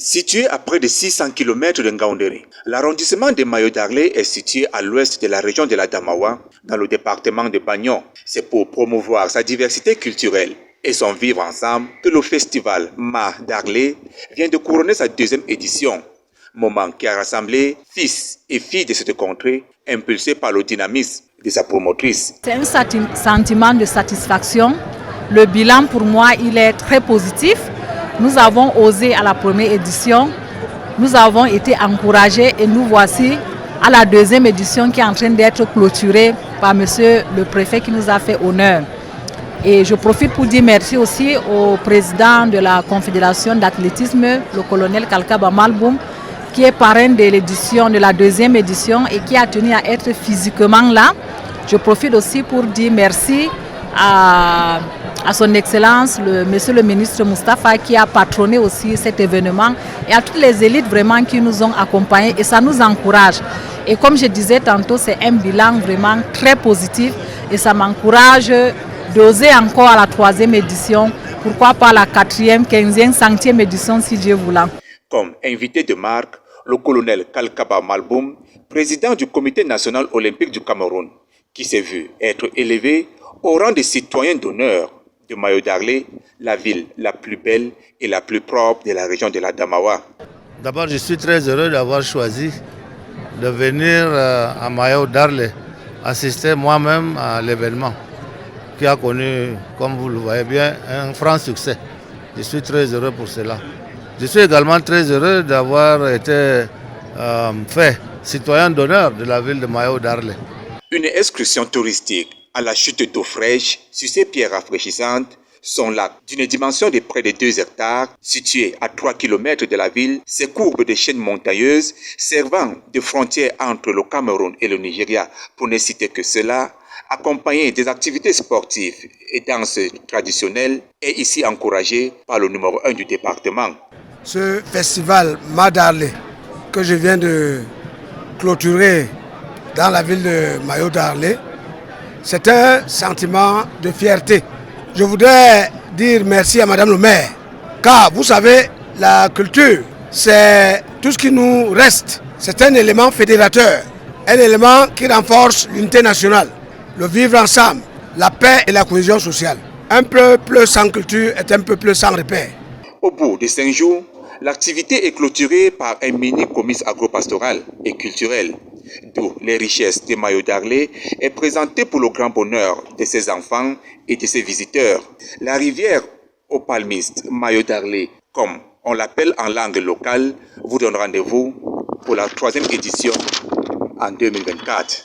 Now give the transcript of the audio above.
Situé à près de 600 km de Ngaoundéré, l'arrondissement de Mayo Darlé est situé à l'ouest de la région de la Damawa, dans le département de Bagnon. C'est pour promouvoir sa diversité culturelle et son vivre ensemble que le festival Ma Darlé vient de couronner sa deuxième édition. Moment qui a rassemblé fils et filles de cette contrée, impulsé par le dynamisme de sa promotrice. C'est un sentiment de satisfaction. Le bilan pour moi, il est très positif. Nous avons osé à la première édition, nous avons été encouragés et nous voici à la deuxième édition qui est en train d'être clôturée par monsieur le préfet qui nous a fait honneur. Et je profite pour dire merci aussi au président de la Confédération d'athlétisme, le colonel Kalkaba Malboum, qui est parrain de l'édition, de la deuxième édition et qui a tenu à être physiquement là. Je profite aussi pour dire merci à son Excellence, Monsieur le ministre Moustapha, qui a patronné aussi cet événement, et à toutes les élites vraiment qui nous ont accompagnés, et ça nous encourage. Et comme je disais tantôt, c'est un bilan vraiment très positif et ça m'encourage d'oser encore à la troisième édition, pourquoi pas la quatrième, 15e, 100e édition si Dieu voulant. Comme invité de marque, le colonel Kalkaba Malboum, président du Comité national olympique du Cameroun, qui s'est vu être élevé au rang de citoyen d'honneur de Mayo Darlé, la ville la plus belle et la plus propre de la région de la Damawa. D'abord, je suis très heureux d'avoir choisi de venir à Mayo Darlé, assister moi-même à l'événement qui a connu, comme vous le voyez bien, un franc succès. Je suis très heureux pour cela. Je suis également très heureux d'avoir été fait citoyen d'honneur de la ville de Mayo Darlé. Une excursion touristique à la chute d'eau fraîche sur ces pierres rafraîchissantes, son lac d'une dimension de près de 2 hectares, situé à 3 km de la ville, ses courbes de chaînes montagneuses servant de frontière entre le Cameroun et le Nigeria, pour ne citer que cela, accompagné des activités sportives et danses traditionnelles, est ici encouragé par le numéro 1 du département. Ce festival Ma Darlé que je viens de clôturer dans la ville de Mayo Darlé, c'est un sentiment de fierté. Je voudrais dire merci à Madame le maire, car vous savez, la culture, c'est tout ce qui nous reste. C'est un élément fédérateur, un élément qui renforce l'unité nationale, le vivre ensemble, la paix et la cohésion sociale. Un peuple sans culture est un peuple sans repère. Au bout de 5 jours, l'activité est clôturée par un mini-comice agropastoral et culturel, d'où les richesses de Mayo Darlé est présentée pour le grand bonheur de ses enfants et de ses visiteurs. La rivière aux palmistes Mayo Darlé, comme on l'appelle en langue locale, vous donne rendez-vous pour la 3e édition en 2024.